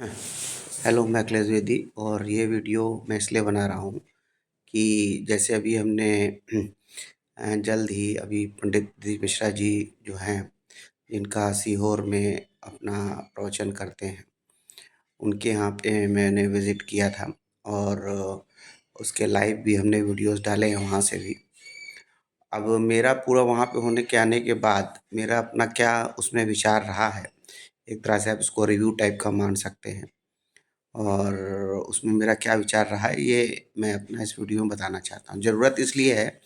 Hello, मैं अखिलेश द्विवेदी और ये वीडियो मैं इसलिए बना रहा हूँ कि जैसे अभी हमने जल्द ही अभी पंडित दिनेश मिश्रा जी जो हैं, जिनका सीहोर में अपना प्रवचन करते हैं, उनके यहाँ पे मैंने विज़िट किया था और उसके लाइव भी हमने वीडियोज़ डाले हैं वहाँ से भी। अब मेरा पूरा वहाँ पे होने के आने के बाद मेरा अपना क्या उसमें विचार रहा है, एक तरह से आप इसको रिव्यू टाइप का मान सकते हैं। और उसमें मेरा क्या विचार रहा है ये मैं अपना इस वीडियो में बताना चाहता हूँ। ज़रूरत इसलिए है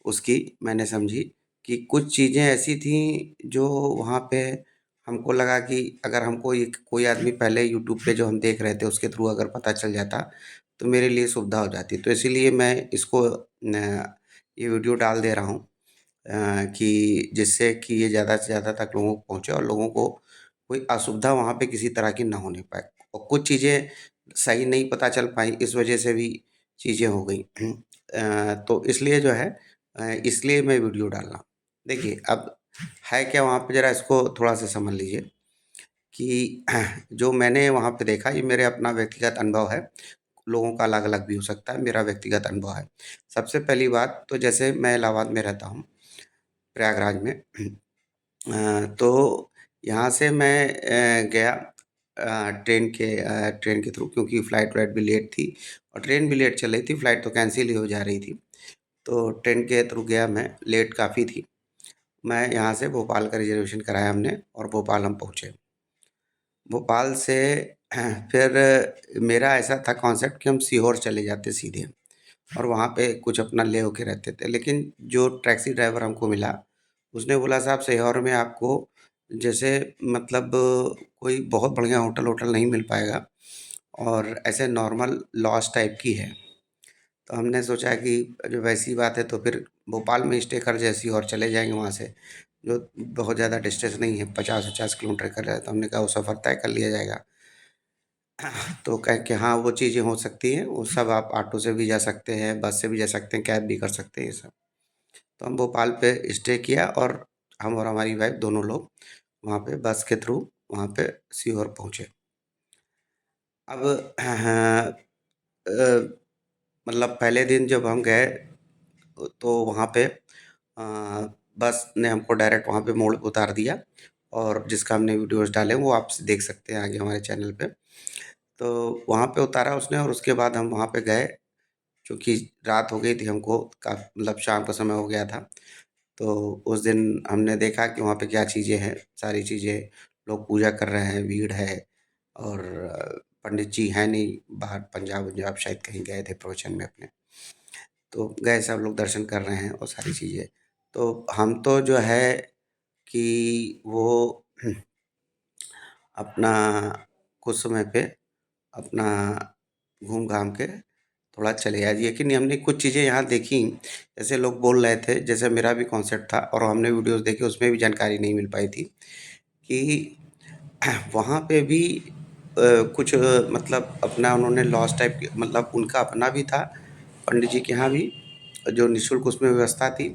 उसकी, मैंने समझी कि कुछ चीज़ें ऐसी थीं जो वहाँ पे हमको लगा कि अगर हमको ये कोई आदमी पहले यूट्यूब पे जो हम देख रहे थे उसके थ्रू अगर पता चल जाता तो मेरे लिए सुविधा हो जाती। तो इसीलिए मैं इसको ये वीडियो डाल दे रहा हूँ कि जिससे कि ये ज़्यादा से ज़्यादा तक लोगों को पहुँचे और लोगों को कोई असुविधा वहाँ पे किसी तरह की ना होने पाए। और कुछ चीज़ें सही नहीं पता चल पाई, इस वजह से भी चीज़ें हो गई। तो इसलिए जो है इसलिए मैं वीडियो डाल रहा हूँ। देखिए, अब है क्या वहाँ पे ज़रा इसको थोड़ा-सा समझ लीजिए कि जो मैंने वहाँ पे देखा ये मेरे अपना व्यक्तिगत अनुभव है। लोगों का अलग-अलग भी हो सकता है, मेरा व्यक्तिगत अनुभव है। सबसे पहली बात तो जैसे मैं इलाहाबाद में रहता हूँ, प्रयागराज में। तो यहाँ से मैं गया ट्रेन के थ्रू, क्योंकि फ़्लाइट-व्लाइट भी लेट थी और ट्रेन भी लेट चल रही थी, फ़्लाइट तो कैंसल ही हो जा रही थी। तो ट्रेन के थ्रू गया मैं, लेट काफ़ी थी। मैं यहाँ से भोपाल का रिज़र्वेशन कराया हमने और भोपाल हम पहुँचे। भोपाल से फिर मेरा ऐसा था कॉन्सेप्ट कि हम सीहोर चले जाते सीधे और वहाँ पे कुछ अपना ले हो के रहते थे। लेकिन जो टैक्सी ड्राइवर हमको मिला, उसने बोला साहब सीहोर में आपको जैसे मतलब कोई बहुत बढ़िया होटल-वोटल नहीं मिल पाएगा और ऐसे नॉर्मल लॉज टाइप की है। तो हमने सोचा कि जब ऐसी बात है तो फिर भोपाल में स्टे कर जैसी और चले जाएँगे वहाँ से, जो बहुत ज़्यादा डिस्टेंस नहीं है, 50-50 किलोमीटर का है। तो हमने कहा वो सफ़र तय कर लिया जाएगा। तो कहे कि हाँ, वो चीज़ें हो सकती हैं, वो सब आप ऑटो से भी जा सकते हैं, बस से भी जा सकते हैं, कैब भी कर सकते हैं ये सब। तो हम भोपाल पे स्टे किया और हम और हमारी वाइफ़ दोनों लोग वहाँ पे बस के थ्रू वहाँ पे सीहोर पहुँचे। अब मतलब पहले दिन जब हम गए तो वहाँ पे बस ने हमको डायरेक्ट वहाँ पे मोड़ पे उतार दिया और जिसका हमने वीडियोज़ डाले वो आप देख सकते हैं आगे हमारे चैनल पे। तो वहाँ पे उतारा उसने और उसके बाद हम वहाँ पे गए, चूँकि रात हो गई थी हमको मतलब शाम का समय हो गया था। तो उस दिन हमने देखा कि वहाँ पे क्या चीज़ें हैं, सारी चीज़ें लोग पूजा कर रहे हैं, भीड़ है और पंडित जी हैं नहीं, बाहर पंजाब-वंजाब शायद कहीं गए थे प्रवचन में अपने। तो गए सब लोग दर्शन कर रहे हैं और सारी चीज़ें। तो हम तो जो है कि वो अपना कुछ समय पे अपना घूम-घाम के थोड़ा चले आए। लेकिन हमने कुछ चीज़ें यहाँ देखी, जैसे लोग बोल रहे थे, जैसे मेरा भी कॉन्सेप्ट था और हमने वीडियोज़ देखे उसमें भी जानकारी नहीं मिल पाई थी कि वहाँ पे भी कुछ मतलब अपना उन्होंने लॉज टाइप के मतलब उनका अपना भी था, पंडित जी के यहाँ भी, जो निःशुल्क उसमें व्यवस्था थी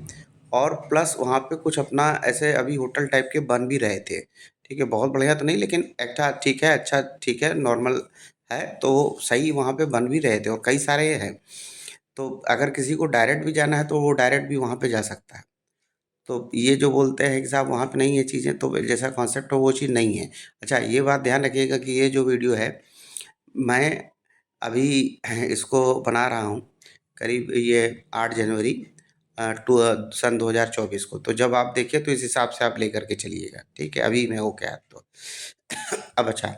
और प्लस वहाँ पे कुछ अपना ऐसे अभी होटल टाइप के बन भी रहे थे। ठीक है, बहुत बढ़िया तो नहीं लेकिन एक-आधा ठीक है, अच्छा ठीक है, नॉर्मल है, तो सही वहाँ पे बन भी रहे थे और कई सारे हैं। तो अगर किसी को डायरेक्ट भी जाना है तो वो डायरेक्ट भी वहाँ पे जा सकता है। तो ये जो बोलते हैं कि साहब वहाँ पे नहीं है चीज़ें, तो जैसा कॉन्सेप्ट हो वो चीज़ नहीं है। अच्छा, ये बात ध्यान रखिएगा कि ये जो वीडियो है, मैं अभी इसको बना रहा हूँ, करीब ये 8 जनवरी सन 2024 को। तो जब आप देखिए तो इस हिसाब से आप लेकर के चलिएगा, ठीक है? अभी मैं हो गया तो। अब अच्छा,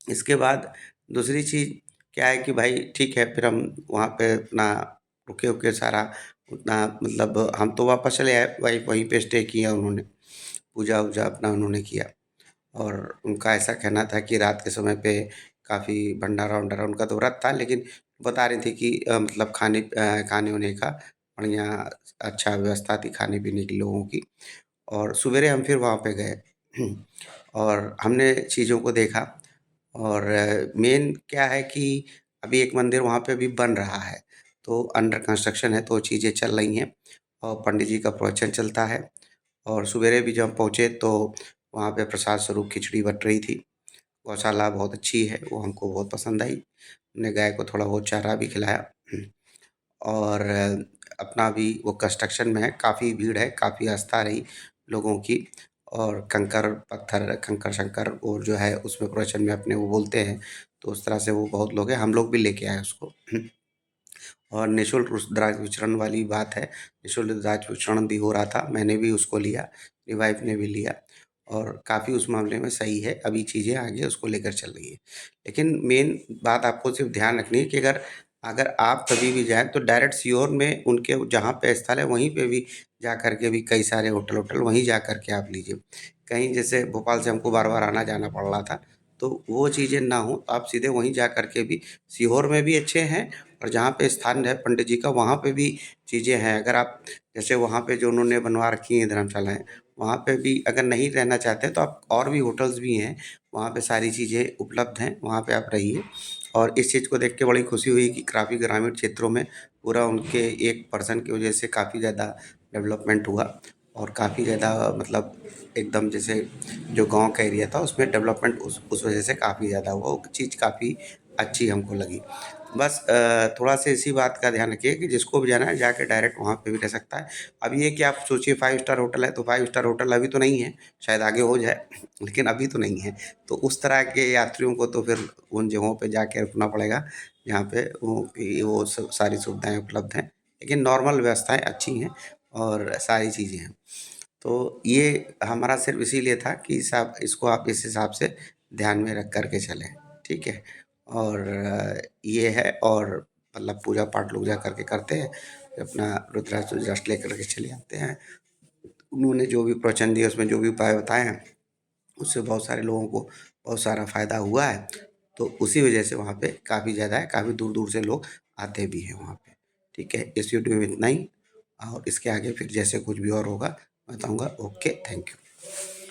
इसके बाद दूसरी चीज़ क्या है कि भाई ठीक है, फिर हम वहाँ पे अपना रुके-वुके सारा उतना मतलब हम तो वापस चले आए, वाइफ़ वहीं पे स्टे किया उन्होंने, पूजा-वूजा अपना उन्होंने किया और उनका ऐसा कहना था कि रात के समय पे काफ़ी भंडारा-वंडारा उनका तो व्रत था लेकिन बता रही थी कि मतलब खाने-वाने का बढ़िया अच्छा व्यवस्था थी खाने-पीने की लोगों की और सवेरे हम फिर वहाँ पे गए और हमने चीज़ों को देखा और मेन क्या है कि अभी एक मंदिर वहाँ पे अभी बन रहा है, तो अंडर कंस्ट्रक्शन है तो चीज़ें चल रही हैं और पंडित जी का प्रवचन चलता है और सवेरे भी जब हम पहुँचे तो वहाँ पे प्रसाद स्वरूप खिचड़ी बँट रही थी गौशाला बहुत अच्छी है, वो हमको बहुत पसंद आई। हमने गाय को थोड़ा बहुत चारा भी खिलाया और अपना भी वो कंस्ट्रक्शन में है, काफ़ी भीड़ है, काफ़ी आस्था रही लोगों की और कंकर पत्थर, कंकर-शंकर और जो है उसमें प्रवचन में अपने वो बोलते हैं, तो उस तरह से वो बहुत लोग हैं, हम लोग भी लेके आए उसको। और निःशुल्क रुद्राक्ष विचरण वाली बात है, निःशुल्क रुद्राक्ष विचरण भी हो रहा था, मैंने भी उसको लिया, मेरी वाइफ ने भी लिया और काफ़ी उस मामले में सही है, अभी चीज़ें आगे उसको लेकर चल रही है। लेकिन मेन बात आपको सिर्फ ध्यान रखनी है कि अगर अगर आप कभी भी जाएँ तो डायरेक्ट सीहोर में उनके जहाँ पे स्थल है वहीं पे भी जा कर के भी कई सारे होटल-वोटल वहीं जा कर के आप लीजिए। कहीं जैसे भोपाल से हमको बार-बार आना-जाना पड़ रहा था, तो वो चीज़ें ना हो, आप सीधे वहीं जा कर के भी सीहोर में भी अच्छे हैं और जहाँ पे स्थान है पंडित जी का वहाँ पे भी चीज़ें हैं। अगर आप जैसे वहाँ पे जो उन्होंने बनवा रखी हैं धर्मशालाएँ, वहाँ पे भी अगर नहीं रहना चाहते तो आप और भी होटल्स भी हैं, वहाँ पे सारी चीज़ें उपलब्ध हैं, वहाँ पे आप रहिए। और इस चीज़ को देख के बड़ी खुशी हुई कि काफ़ी ग्रामीण क्षेत्रों में पूरा उनके एक पर्सन की वजह से काफ़ी ज़्यादा डेवलपमेंट हुआ और काफ़ी ज़्यादा मतलब एकदम जैसे जो गाँव का एरिया था उसमें डेवलपमेंट उस वजह से काफ़ी ज़्यादा हुआ, वो चीज़ काफ़ी अच्छी हमको लगी। बस थोड़ा-सा इसी बात का ध्यान रखिए कि जिसको भी जाना है जाके डायरेक्ट वहाँ पे भी रह सकता है। अब ये कि आप सोचिए 5 स्टार होटल है, तो 5 स्टार होटल अभी तो नहीं है, शायद आगे हो जाए, लेकिन अभी तो नहीं है। तो उस तरह के यात्रियों को तो फिर उन जगहों पे जाके रुकना पड़ेगा, जहाँ पे वो सब सारी सुविधाएँ उपलब्ध हैं। लेकिन नॉर्मल व्यवस्थाएँ अच्छी हैं और सारी चीज़ें हैं। तो ये हमारा सिर्फ़ इसीलिए था कि साब इसको आप इस हिसाब से ध्यान में रख कर के चलें, ठीक है? और ये है और मतलब पूजा-पाठ लोग जा कर के करते हैं, अपना रुद्राक्ष-वुद्राक्ष लेकर के चले आते हैं। उन्होंने जो भी प्रवचन दिए, उसमें जो भी उपाय बताए हैं, उससे बहुत सारे लोगों को बहुत सारा फ़ायदा हुआ है। तो उसी वजह से वहाँ पे काफ़ी ज़्यादा है, काफ़ी दूर-दूर से लोग आते भी हैं वहाँ पे, ठीक है? इस वीडियो में इतना ही और इसके आगे फिर जैसे कुछ भी और होगा, मैं बताऊँगा। Okay, thank you.